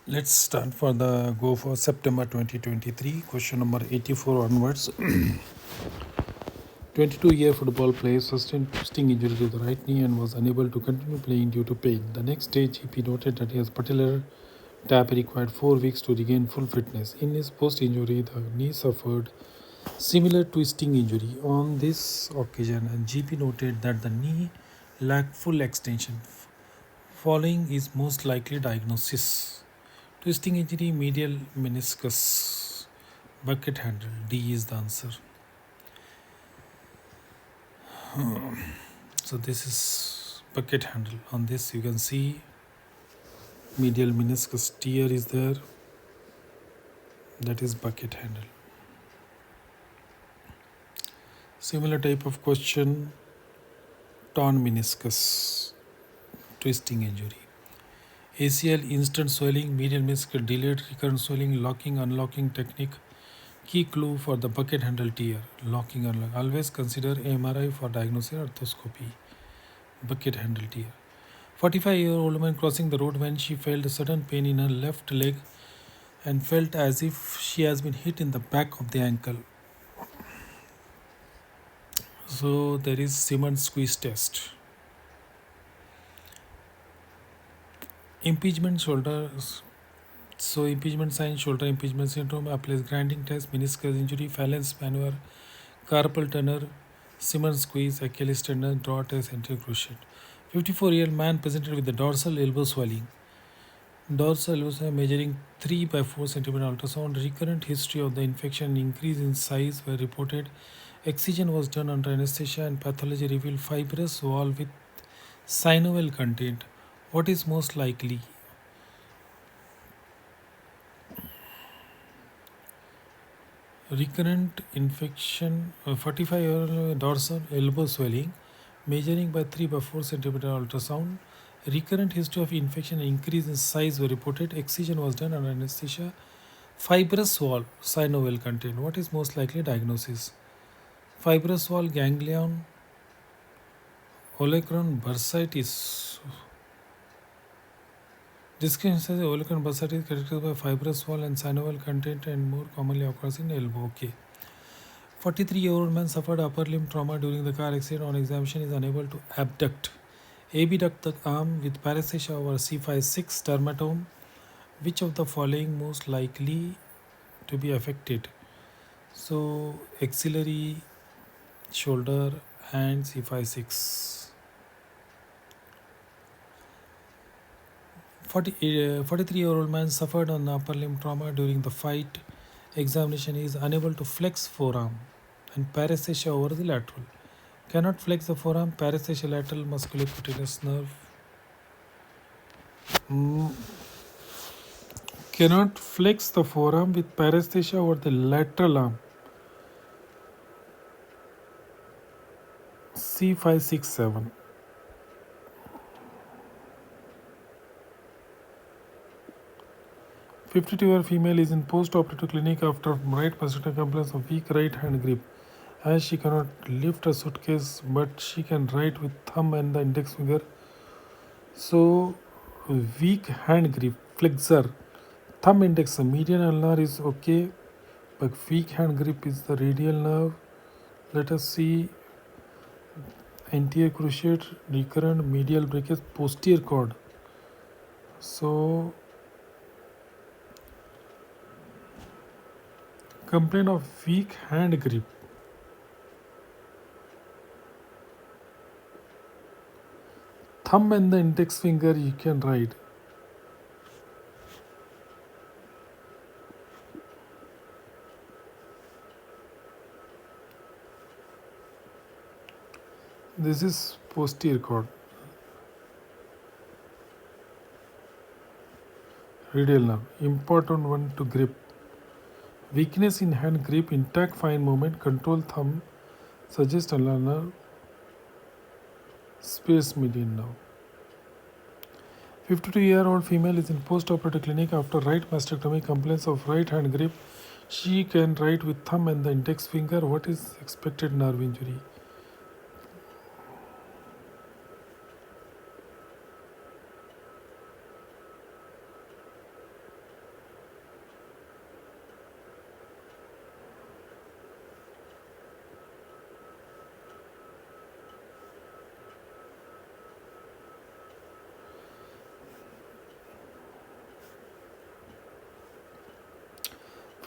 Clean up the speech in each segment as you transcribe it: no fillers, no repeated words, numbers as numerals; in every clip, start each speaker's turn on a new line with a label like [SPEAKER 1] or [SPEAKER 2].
[SPEAKER 1] Let's start for the go for September 2023. Question number 84 onwards. 22-year football player sustained twisting injury to the right knee and was unable to continue playing due to pain. The next day, GP noted that his particular tap required 4 weeks to regain full fitness. In his post-injury, the knee suffered similar twisting injury. On this occasion, and GP noted that the knee lacked full extension. Following is most likely diagnosis. Twisting injury, medial meniscus, bucket handle. D is the answer. So this is bucket handle. On this you can see medial meniscus tear is there. That is bucket handle. Similar type of question, torn meniscus, twisting injury. ACL instant swelling, medial meniscus delayed recurrent swelling, locking, unlocking technique. Key clue for the bucket handle tear, locking, unlocking. Always consider MRI for diagnosis arthroscopy. Bucket handle tear. 45-year-old woman crossing the road when she felt a sudden pain in her left leg and felt as if she has been hit in the back of the ankle. So there is Simmons squeeze test. Impingement shoulder. So impingement sign, shoulder impingement syndrome, applies grinding test, meniscus injury, phalanx maneuver, carpal tunnel, Simmons squeeze, Achilles tendon, draw test, anterior cruciate. 54-year-old man presented with the dorsal elbow swelling. Dorsal elbow swelling measuring 3 by 4 centimeter ultrasound. Recurrent history of the infection, increase in size were reported. Excision was done under anesthesia and pathology revealed fibrous wall with synovial content. What is most likely? Recurrent infection, 45-year-old dorsal elbow swelling, measuring by 3 by 4 centimeter ultrasound. Recurrent history of infection and increase in size were reported. Excision was done under anesthesia. Fibrous wall, synovial content. What is most likely diagnosis? Fibrous wall, ganglion, olecranon bursitis. Description says olecranon bursitis is characterized by fibrous wall and synovial content and more commonly occurs in elbow. Okay. 43-year-old man suffered upper limb trauma during the car accident. On examination, is unable to abduct. Abduct the arm with paresthesia over C5-6 dermatome. Which of the following most likely to be affected? So, axillary, shoulder, hand, C5-6. 43-year-old man suffered an upper limb trauma during the fight. Examination, is unable to flex forearm and paresthesia over the lateral. Cannot flex the forearm, paresthesia lateral musculocutaneous nerve. Cannot flex the forearm with paresthesia over the lateral arm. C567. - 52-year female is in post-operative clinic after right mastectomy complaints of weak right hand grip. As she cannot lift a suitcase, but she can write with thumb and the index finger. So, weak hand grip, flexor, thumb index, median ulnar is okay, but weak hand grip is the radial nerve. Let us see anterior cruciate, recurrent medial breakage, posterior cord. So, complaint of weak hand grip. Thumb and the index finger you can write. This is posterior cord. Radial nerve. Important one to grip. Weakness in hand grip, intact fine movement, control thumb, suggest ulnar nerve, space median nerve. 52-year-old female is in post-operative clinic after right mastectomy, complaints of right hand grip. She can write with thumb and the index finger. What is expected nerve injury?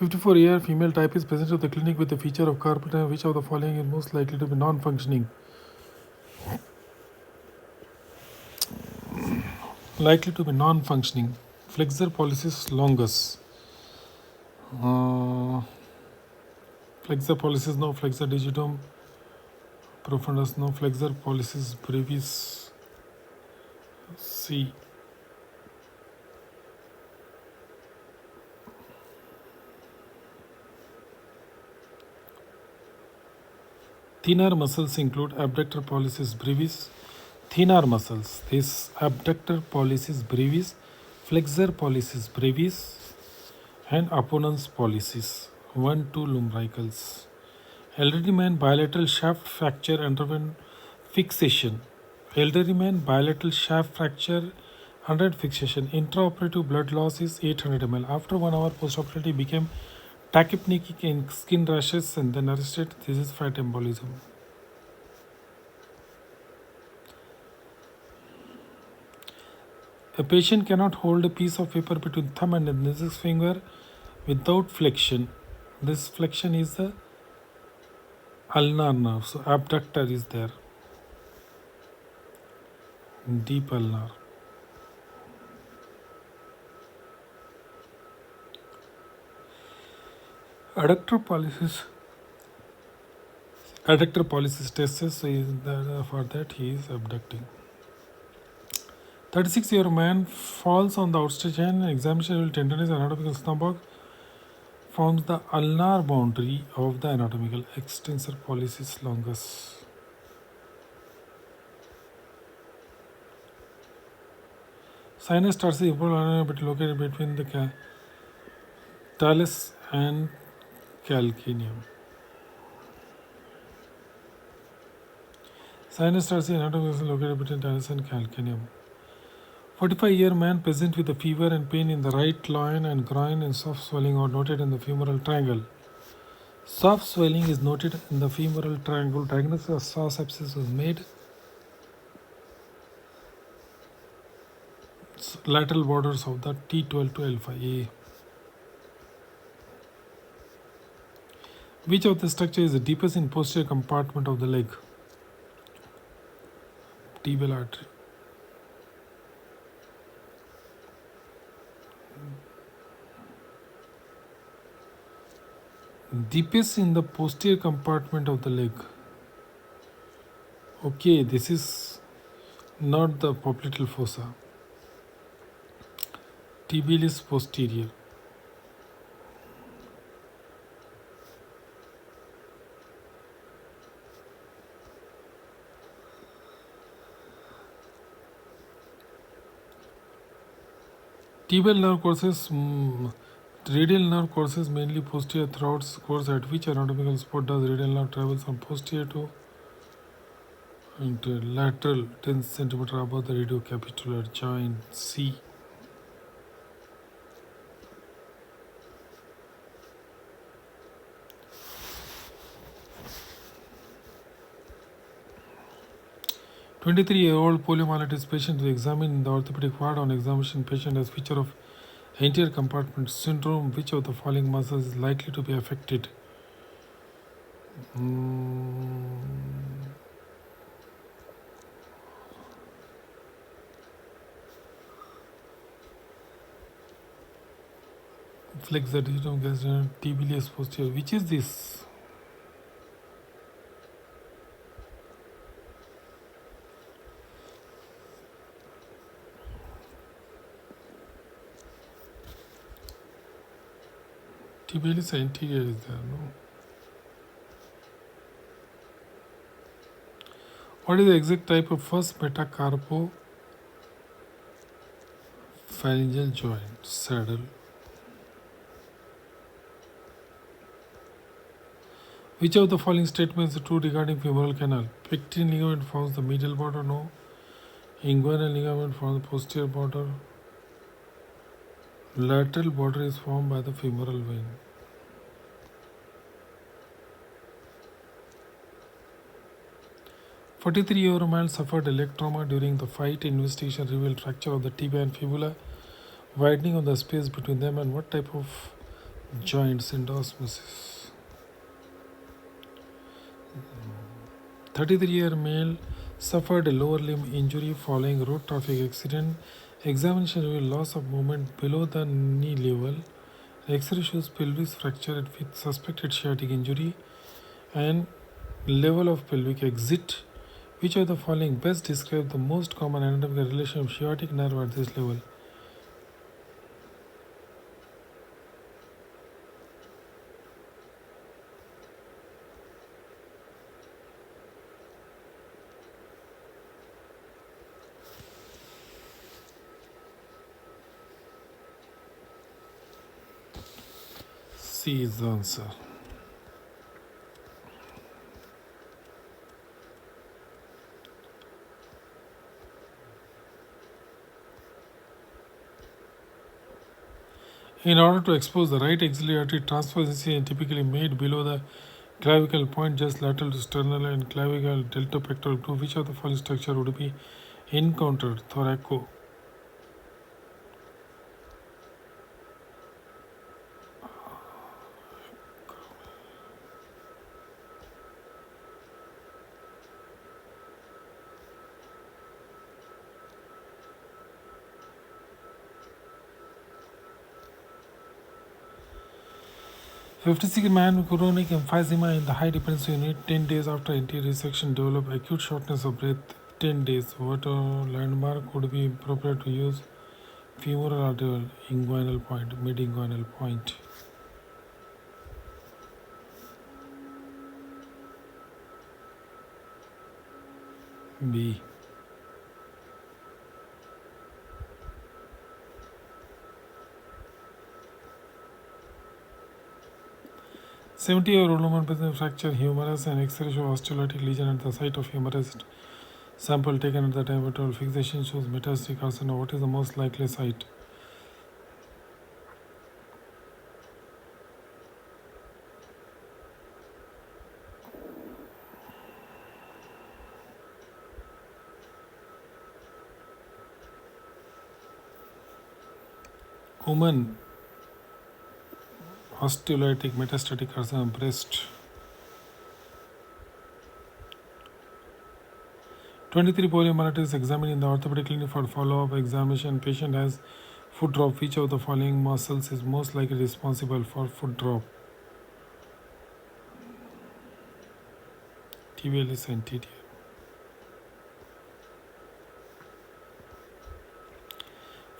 [SPEAKER 1] 54-year female type is present at the clinic with the feature of carpal tunnel. Which of the following is most likely to be non-functioning? Likely to be non-functioning. Flexor pollicis longus. Uh, Flexor pollicis no. Flexor digitum profundus no. Flexor pollicis brevis C. Thinner muscles include abductor pollicis brevis. Thinner muscles. This abductor pollicis brevis, flexor pollicis brevis, and opponens pollicis. 1-2 lumbricals. Elderly man bilateral shaft fracture underwent fixation. Elderly man bilateral shaft fracture underwent fixation. Intraoperative blood loss is 800 ml. After 1 hour postoperatively became tachypneic in skin rashes and then arrested. This is fat embolism. A patient cannot hold a piece of paper between thumb and index finger without flexion. This flexion is the ulnar nerve. So abductor is there. Deep ulnar. Adductor pollicis. Adductor pollicis testis. So for that he is abducting. 36-year man falls on the outstretched hand and examination will tenderness anatomical stomach forms the ulnar boundary of the anatomical extensor pollicis longus. Sinus tarsi located between the talus and calcaneum. Sinus tarsi anatomy is located between talus and calcaneum. 45-year man present with a fever and pain in the right loin and groin and soft swelling are noted in the femoral triangle. Soft swelling is noted in the femoral triangle. Diagnosis of psoas sepsis was made. Lateral borders of the T12 to L5A. Which of the structure is the deepest in posterior compartment of the leg? Tibial artery. Deepest in the posterior compartment of the leg. Okay, this is not the popliteal fossa. Tibialis posterior. Tibial nerve courses, radial nerve courses mainly posterior throughout course. At which anatomical spot does radial nerve travel from posterior to lateral 10 cm above the radiocapitular joint C? A 23-year-old poliomyelitis patient is examined in the orthopedic ward. On examination, patient has feature of anterior compartment syndrome. Which of the following muscles is likely to be affected? Flexor digitum gastrium tibialis posterior. Which is this? Tibialis anterior is there, no? What is the exact type of first metacarpophalangeal joint? Saddle. Which of the following statements is true regarding femoral canal? Pectineal ligament forms the medial border, no. Inguinal ligament forms the posterior border. Lateral border is formed by the femoral vein. A 43-year-old man suffered a leg trauma during the fight. Investigation revealed fracture of the tibia and fibula, widening of the space between them, and what type of joints endosmosis. 33-year male suffered a lower limb injury following road traffic accident. Examination revealed loss of movement below the knee level. X-ray shows pelvis fracture with suspected sciatic injury and level of pelvic exit. Which of the following best describe the most common anatomical relation of sciatic nerve at this level? C is the answer. In order to expose the right axillary artery, transverse incision typically made below the clavicle point just lateral to sternal and clavicle deltopectoral groove. Which of the following structure would be encountered? Thoraco. 56 man with chronic emphysema in the high dependency unit 10 days after anterior resection developed acute shortness of breath 10 days. What landmark would be appropriate to use? Femoral arterial inguinal point, mid-inguinal point. B. 70-year-old woman present fracture humerus and X-ray show osteolytic lesion at the site of humerus. Sample taken at the time of fixation shows metastatic carcinoma. What is the most likely site? Woman osteolytic metastatic carcinoma breast. 23 polymyelitis examined in the orthopedic clinic for follow-up examination. Patient has foot drop. Which of the following muscles is most likely responsible for foot drop? Tibialis and tibial.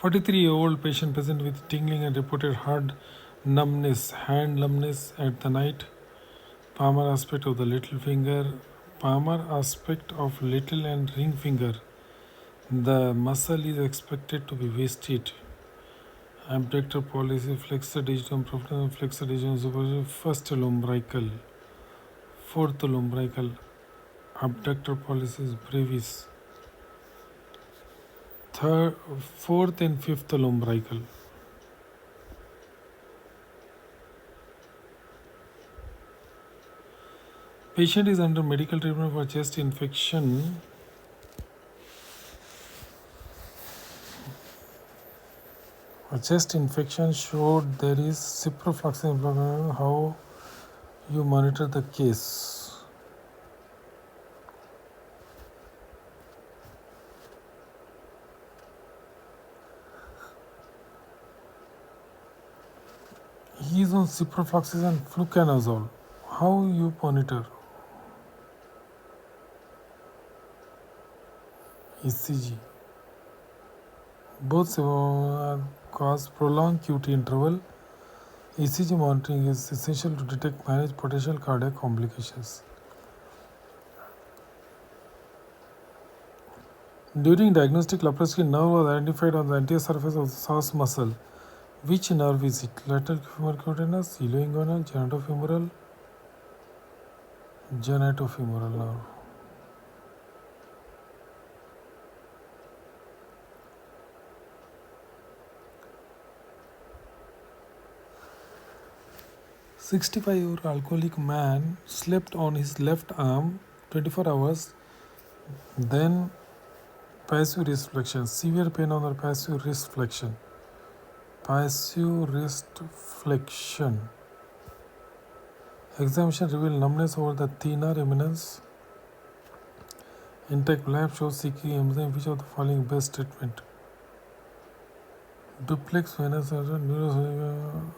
[SPEAKER 1] 43-year-old patient present with tingling and reported hard numbness, hand numbness at the night. Palmar aspect of the little finger. Palmar aspect of little and ring finger. The muscle is expected to be wasted. Abductor pollicis, flexor digitum profundum, flexor digitum superficial, first lumbrical, fourth lumbrical, abductor pollicis brevis, third, fourth and fifth lumbrical. Patient is under medical treatment for chest infection. A chest infection showed there is ciprofloxacin inflammation. How you monitor the case? He is on ciprofloxacin and fluconazole. How you monitor? ECG. Both cause prolonged QT interval. ECG monitoring is essential to detect manage potential cardiac complications. During diagnostic laparoscopy, nerve was identified on the anterior surface of the psoas muscle. Which nerve is it? Lateral femoral cutaneous, ilioinguinal, genitofemoral? Genitofemoral nerve. 65-year-old alcoholic man slept on his left arm 24 hours, then passive wrist flexion. Severe pain on the passive wrist flexion. Passive wrist flexion. Examination revealed numbness over the thenar eminence. Intake lab shows seeking enzyme. Which of the following best treatment? Duplex venous neuro.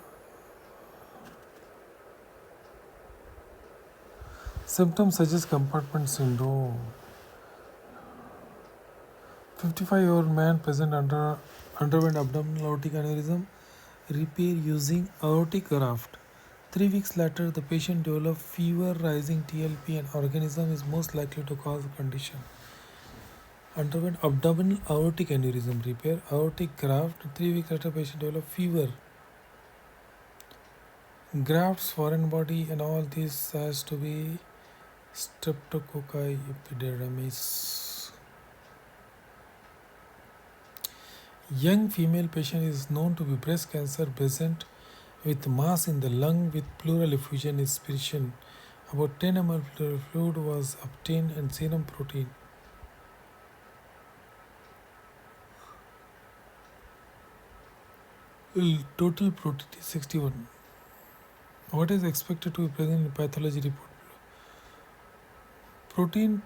[SPEAKER 1] Symptoms suggest compartment syndrome. 55-year-old man present underwent abdominal aortic aneurysm repair using aortic graft. 3 weeks later, the patient developed fever, rising TLP, and organism is most likely to cause the condition. Underwent abdominal aortic aneurysm repair, aortic graft. 3 weeks later, patient developed fever, grafts, foreign body, and all this has to be streptococci epidermis. Young female patient is known to be breast cancer present with mass in the lung with pleural effusion aspiration. About 10 ml pleural fluid was obtained and serum protein. Total protein is 61. What is expected to be present in pathology report? Protein,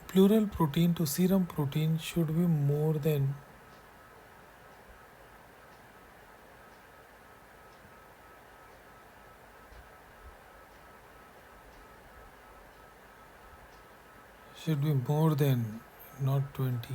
[SPEAKER 1] pleural protein to serum protein should be more than not 20.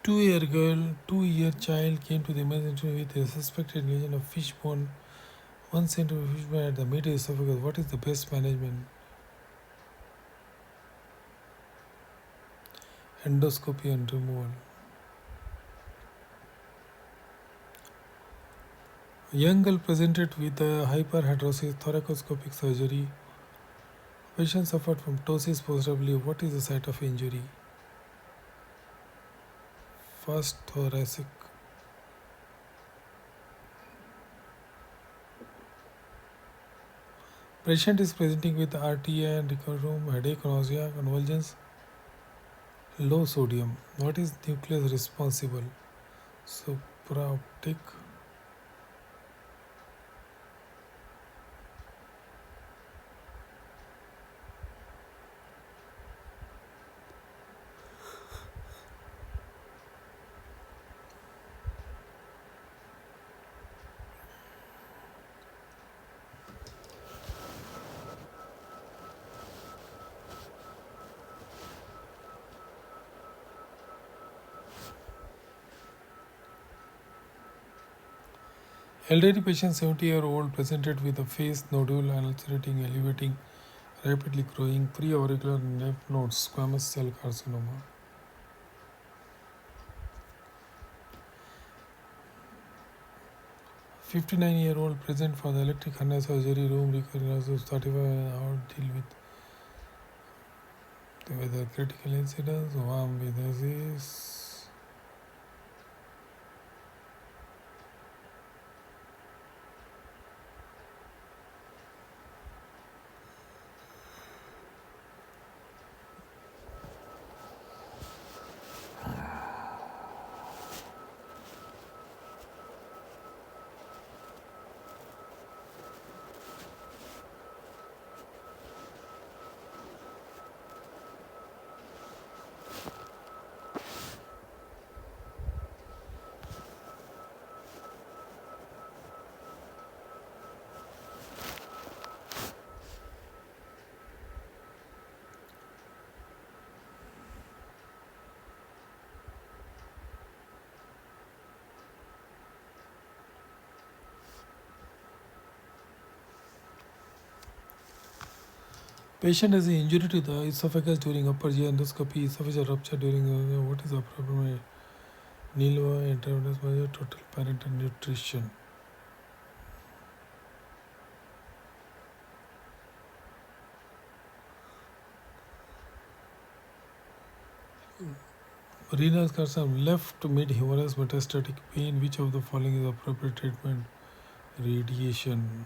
[SPEAKER 1] Two-year child came to the emergency room with a suspected lesion of fish bone, 1 centimeter fish bone at the mid esophagus. What is the best management? Endoscopy and removal. Young girl presented with hyperhidrosis, thoracoscopic surgery. Patient suffered from ptosis postoperatively. What is the site of injury? First thoracic. Patient is presenting with RTA and recovery room, headache, nausea, convulsions, low sodium. What is nucleus responsible? Supraoptic. Elderly patient 70-year-old presented with a face nodule ulcerating, elevating, rapidly growing, pre-auricular lymph nodes, squamous cell carcinoma. 59-year-old present for the electric hernia surgery room recurrence of 35 hours deal with the weather critical incidents, warm with disease. Patient has an injury to the esophagus during upper GI endoscopy, esophageal rupture during what is appropriate? Nilva, intravenous measure, total parental nutrition. Renal carcinoma, left mid-humerus metastatic pain. Which of the following is appropriate treatment? Radiation.